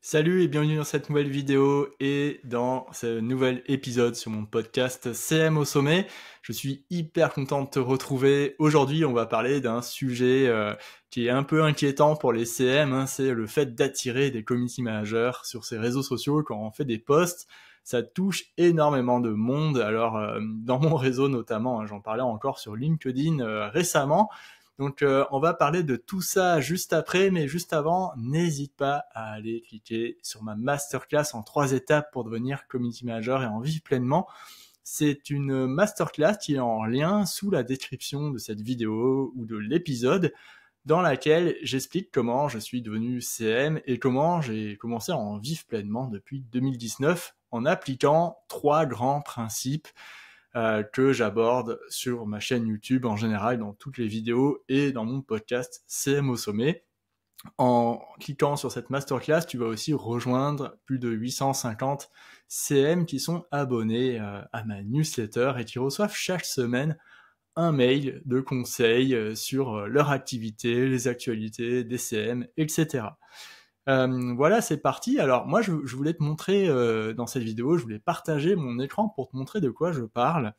Salut et bienvenue dans cette nouvelle vidéo et dans ce nouvel épisode sur mon podcast CM au sommet. Je suis hyper content de te retrouver. Aujourd'hui, on va parler d'un sujet qui est un peu inquiétant pour les CM, c'est le fait d'attirer des community managers sur ces réseaux sociaux quand on fait des posts. Ça touche énormément de monde. Alors, dans mon réseau notamment, j'en parlais encore sur LinkedIn récemment. Donc on va parler de tout ça juste après, mais juste avant, n'hésite pas à aller cliquer sur ma masterclass en 3 étapes pour devenir community manager et en vivre pleinement. C'est une masterclass qui est en lien sous la description de cette vidéo ou de l'épisode dans laquelle j'explique comment je suis devenu CM et comment j'ai commencé à en vivre pleinement depuis 2019 en appliquant 3 grands principes que j'aborde sur ma chaîne YouTube en général, dans toutes les vidéos et dans mon podcast CM au sommet. En cliquant sur cette masterclass, tu vas aussi rejoindre plus de 850 CM qui sont abonnés à ma newsletter et qui reçoivent chaque semaine un mail de conseils sur leur activité, les actualités des CM, etc. Voilà, c'est parti. Alors moi, je voulais te montrer dans cette vidéo, je voulais partager mon écran pour te montrer de quoi je parle.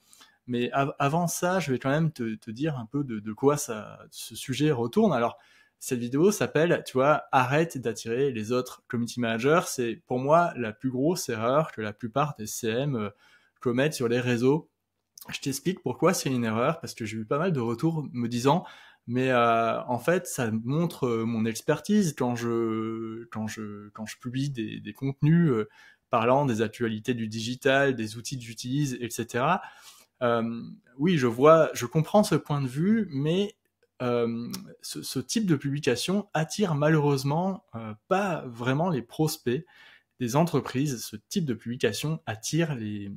Mais avant ça, je vais quand même te dire un peu de quoi ce sujet retourne. Alors, cette vidéo s'appelle, tu vois, arrête d'attirer les autres community managers. C'est pour moi la plus grosse erreur que la plupart des CM commettent sur les réseaux. Je t'explique pourquoi c'est une erreur, parce que j'ai eu pas mal de retours me disant mais en fait ça montre mon expertise quand je publie des contenus parlant des actualités du digital, des outils que j'utilise, etc. Oui, je comprends ce point de vue, mais ce type de publication attire malheureusement pas vraiment les prospects des entreprises. Ce type de publication attire les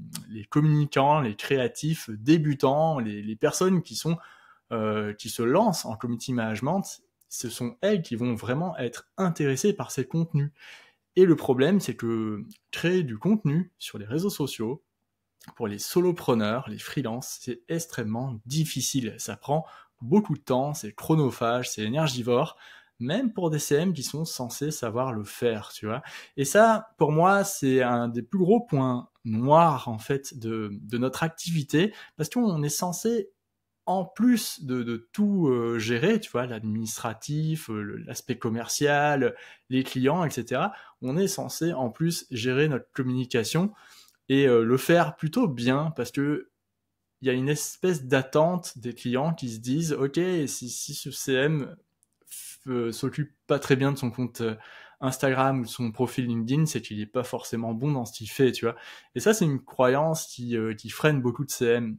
communicants, les créatifs débutants, les personnes qui se lancent en community management. Ce sont elles qui vont vraiment être intéressées par ces contenus. Et le problème, c'est que créer du contenu sur les réseaux sociaux, pour les solopreneurs, les freelances, c'est extrêmement difficile. Ça prend beaucoup de temps, c'est chronophage, c'est énergivore, même pour des CM qui sont censés savoir le faire, tu vois. Et ça, pour moi, c'est un des plus gros points noirs, en fait, de notre activité, parce qu'on est censé, en plus de tout gérer, tu vois, l'administratif, l'aspect commercial, les clients, etc., on est censé, en plus, gérer notre communication et le faire plutôt bien, parce que il y a une espèce d'attente des clients qui se disent ok, si ce CM s'occupe pas très bien de son compte Instagram ou de son profil LinkedIn, c'est qu'il est pas forcément bon dans ce qu'il fait, tu vois. Et ça, c'est une croyance qui freine beaucoup de CM.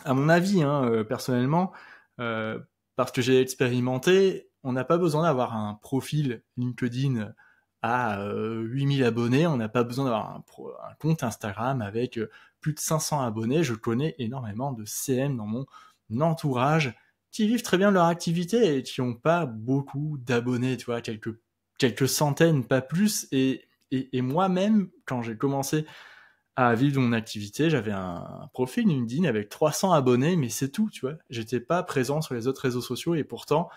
À mon avis, personnellement, euh, parce que j'ai expérimenté, on n'a pas besoin d'avoir un profil LinkedIn à 8000 abonnés, on n'a pas besoin d'avoir un compte Instagram avec plus de 500 abonnés. Je connais énormément de CM dans mon entourage qui vivent très bien leur activité et qui n'ont pas beaucoup d'abonnés, tu vois, quelques centaines, pas plus. Et moi-même, quand j'ai commencé à vivre de mon activité, j'avais un profil LinkedIn avec 300 abonnés, mais c'est tout, tu vois. J'étais pas présent sur les autres réseaux sociaux et pourtant,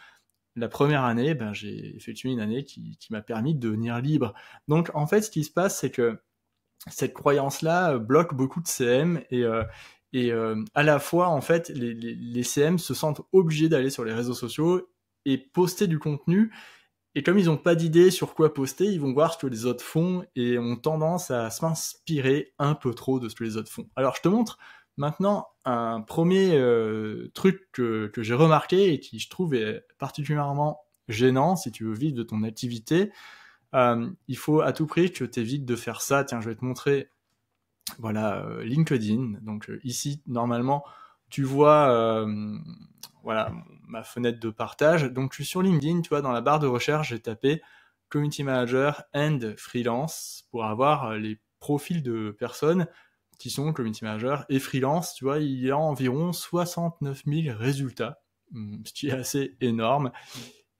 la première année, j'ai effectué une année qui m'a permis de devenir libre. Donc, en fait, ce qui se passe, c'est que cette croyance-là bloque beaucoup de CM et à la fois, en fait, les CM se sentent obligés d'aller sur les réseaux sociaux et poster du contenu, et comme ils n'ont pas d'idée sur quoi poster, ils vont voir ce que les autres font et ont tendance à s'inspirer un peu trop de ce que les autres font. Alors je te montre maintenant un premier truc que j'ai remarqué et qui je trouve est particulièrement gênant si tu veux vivre de ton activité. Il faut à tout prix que tu évites de faire ça. Tiens, je vais te montrer, voilà, LinkedIn. Donc ici, normalement, tu vois, voilà, ma fenêtre de partage. Donc je suis sur LinkedIn, tu vois, dans la barre de recherche, j'ai tapé Community Manager and Freelance pour avoir les profils de personnes qui sont Community Manager et Freelance. Tu vois, il y a environ 69 000 résultats, ce qui est assez énorme.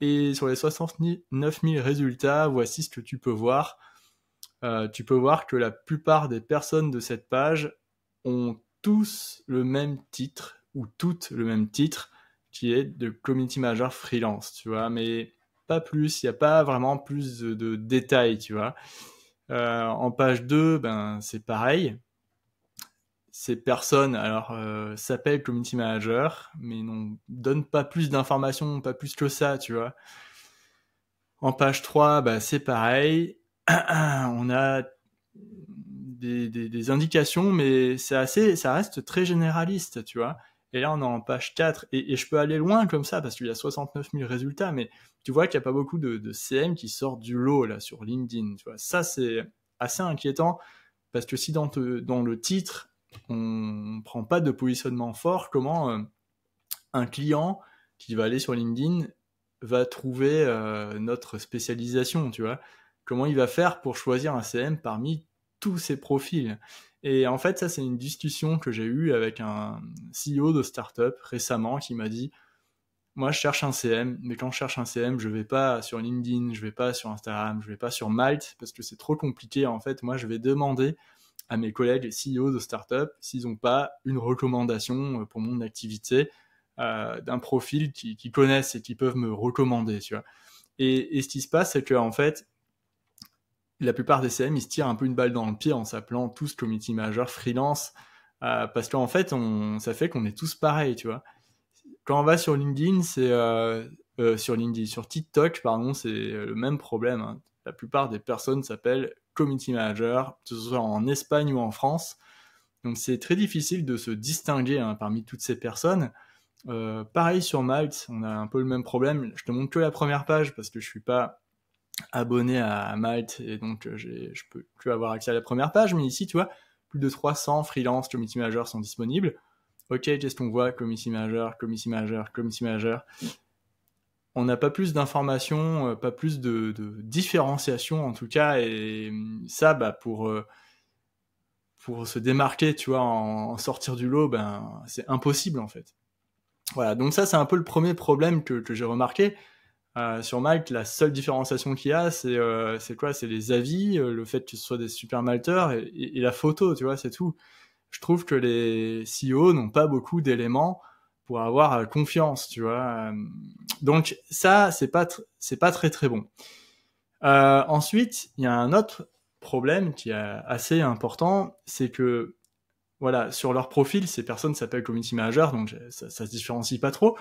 Et sur les 69 000 résultats, voici ce que tu peux voir. Tu peux voir que la plupart des personnes de cette page ont tous le même titre, ou toutes le même titre, qui est de Community Manager Freelance, tu vois, mais pas plus, il n'y a pas vraiment plus de détails, tu vois. En page 2, ben, c'est pareil. Ces personnes, alors, s'appellent community manager, mais n'ont donnent pas plus d'informations, pas plus que ça, tu vois. En page 3, bah, c'est pareil. On a des indications, mais ça reste très généraliste, tu vois. Et là, on est en page 4, et je peux aller loin comme ça, parce qu'il y a 69 000 résultats, mais tu vois qu'il n'y a pas beaucoup de CM qui sortent du lot, là, sur LinkedIn, tu vois. Ça, c'est assez inquiétant, parce que si dans le titre, on prend pas de positionnement fort, comment un client qui va aller sur LinkedIn va trouver notre spécialisation, tu vois. Comment il va faire pour choisir un CM parmi tous ces profils. Et en fait, ça, c'est une discussion que j'ai eue avec un CEO de startup récemment qui m'a dit, moi, je cherche un CM, mais quand je cherche un CM, je vais pas sur LinkedIn, je vais pas sur Instagram, je vais pas sur Malte, parce que c'est trop compliqué. En fait, moi, je vais demander à mes collègues CEO de startup s'ils n'ont pas une recommandation pour mon activité d'un profil qu'ils connaissent et qui peuvent me recommander, tu vois. Et ce qui se passe, c'est que en fait, la plupart des CM, ils se tirent un peu une balle dans le pied en s'appelant tous community manager freelance, parce qu'en fait, ça fait qu'on est tous pareils, tu vois. Quand on va sur LinkedIn, sur TikTok, pardon, c'est le même problème, hein. La plupart des personnes s'appellent community manager, que ce soit en Espagne ou en France. Donc c'est très difficile de se distinguer, hein, parmi toutes ces personnes. Pareil sur Malte, on a un peu le même problème. Je te montre que la première page parce que je suis pas abonné à Malte et donc je peux que avoir accès à la première page. Mais ici, tu vois, plus de 300 freelance community managers sont disponibles. Ok, qu'est-ce qu'on voit? Community manager, community manager, community manager. On n'a pas plus d'informations, pas plus de différenciation en tout cas. Et ça, bah, pour se démarquer, tu vois, en sortir du lot, ben, c'est impossible en fait. Voilà, donc ça, c'est un peu le premier problème que j'ai remarqué. Sur Malte, la seule différenciation qu'il y a, c'est quoi? C'est les avis, le fait que ce soit des super malteurs et la photo, tu vois, c'est tout. Je trouve que les CEO n'ont pas beaucoup d'éléments pour avoir confiance, tu vois. Donc ça, c'est pas très très bon. Ensuite, il y a un autre problème qui est assez important, c'est que voilà, sur leur profil, ces personnes s'appellent community manager, donc ça se différencie pas trop.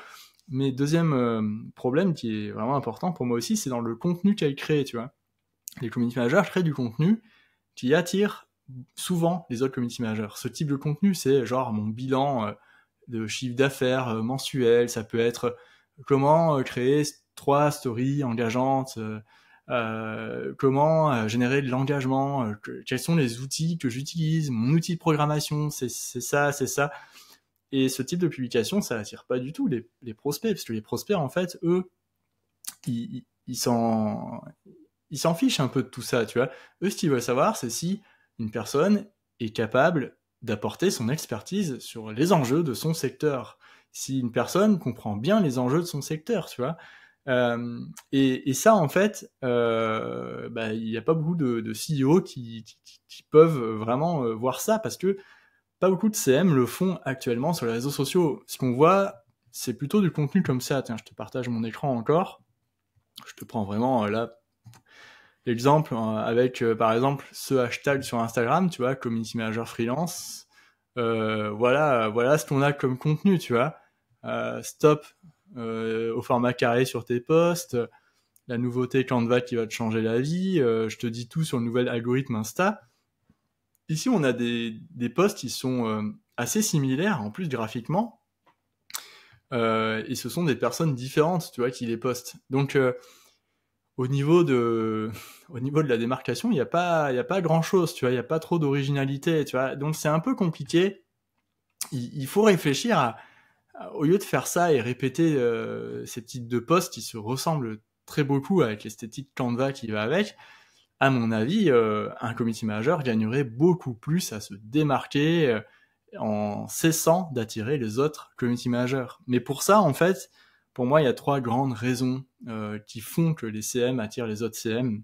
Mais deuxième problème qui est vraiment important pour moi aussi, c'est dans le contenu qu'elles créent, tu vois. Les community managers créent du contenu qui attire souvent les autres community managers. Ce type de contenu, c'est genre mon bilan de chiffre d'affaires mensuel, ça peut être comment créer 3 stories engageantes, comment générer de l'engagement, quels sont les outils que j'utilise, mon outil de programmation, c'est ça, c'est ça. Et ce type de publication, ça attire pas du tout les prospects, parce que les prospects, en fait, eux, ils s'en fichent un peu de tout ça, tu vois. Eux, ce qu'ils veulent savoir, c'est si une personne est capable d'apporter son expertise sur les enjeux de son secteur. Si une personne comprend bien les enjeux de son secteur, tu vois. Et ça, en fait, bah, il n'y a pas beaucoup de CEO qui peuvent vraiment voir ça, parce que pas beaucoup de CM le font actuellement sur les réseaux sociaux. Ce qu'on voit, c'est plutôt du contenu comme ça. Tiens, je te partage mon écran encore. Je te prends vraiment là l'exemple avec, par exemple, ce hashtag sur Instagram, tu vois, community manager freelance. Voilà ce qu'on a comme contenu, tu vois. Stop au format carré sur tes posts, la nouveauté Canva qui va te changer la vie, je te dis tout sur le nouvel algorithme Insta. Ici, on a des posts qui sont assez similaires, en plus graphiquement, et ce sont des personnes différentes, tu vois, qui les postent. Donc, au niveau de la démarcation, il y a pas grand-chose, tu vois, il y a pas trop d'originalité, tu vois. Donc, c'est un peu compliqué. Il faut réfléchir au lieu de faire ça et répéter ces types de posts qui se ressemblent très beaucoup avec l'esthétique Canva qui va avec, à mon avis, un community manager gagnerait beaucoup plus à se démarquer en cessant d'attirer les autres community managers. Mais pour ça, en fait, pour moi, il y a 3 grandes raisons qui font que les CM attirent les autres CM.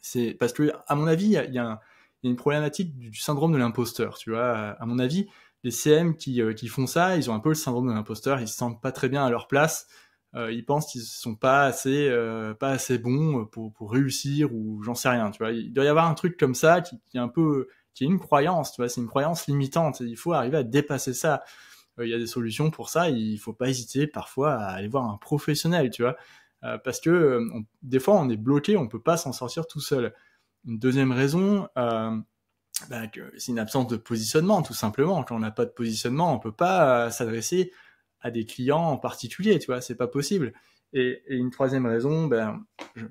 C'est parce que, à mon avis, il y a une problématique du syndrome de l'imposteur. Tu vois, à mon avis, les CM qui font ça, ils ont un peu le syndrome de l'imposteur. Ils se sentent pas très bien à leur place. ils pensent qu'ils sont pas assez bons pour réussir ou j'en sais rien, tu vois. Il doit y avoir un truc comme ça qui est un peu, qui est une croyance, tu vois. C'est une croyance limitante. Il faut arriver à dépasser ça. Il y a des solutions pour ça. Il faut pas hésiter parfois à aller voir un professionnel, tu vois, parce que des fois on est bloqué, on peut pas s'en sortir tout seul. Une deuxième raison, c'est une absence de positionnement, tout simplement. Quand on n'a pas de positionnement, on peut pas s'adresser à des clients en particulier, tu vois, c'est pas possible. Et une troisième raison,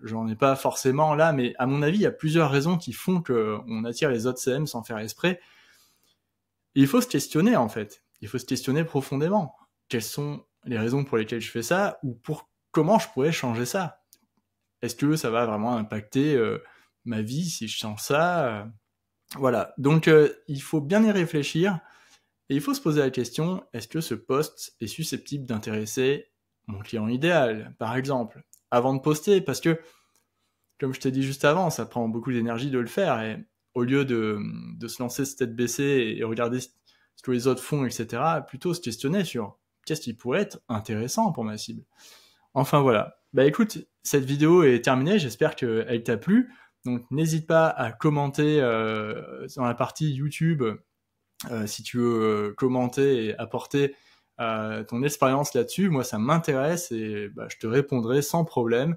j'en ai pas forcément là, mais à mon avis, il y a plusieurs raisons qui font qu'on attire les autres CM sans faire exprès. Et il faut se questionner, en fait. Il faut se questionner profondément. Quelles sont les raisons pour lesquelles je fais ça, ou comment je pourrais changer ça? Est-ce que ça va vraiment impacter ma vie si je change ça? Voilà. Donc, il faut bien y réfléchir. Et il faut se poser la question, est-ce que ce post est susceptible d'intéresser mon client idéal, par exemple, avant de poster? Parce que, comme je t'ai dit juste avant, ça prend beaucoup d'énergie de le faire. Et au lieu de se lancer tête baissée et regarder ce que les autres font, etc., plutôt se questionner sur qu'est-ce qui pourrait être intéressant pour ma cible. Enfin voilà. Bah écoute, cette vidéo est terminée, j'espère qu'elle t'a plu. Donc n'hésite pas à commenter dans la partie YouTube si tu veux commenter et apporter ton expérience là-dessus. Moi, ça m'intéresse et je te répondrai sans problème.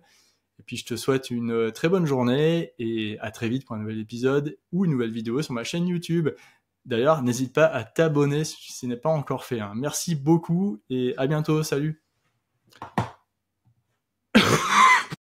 Et puis, je te souhaite une très bonne journée et à très vite pour un nouvel épisode ou une nouvelle vidéo sur ma chaîne YouTube. D'ailleurs, n'hésite pas à t'abonner si ce n'est pas encore fait. Merci beaucoup et à bientôt. Salut!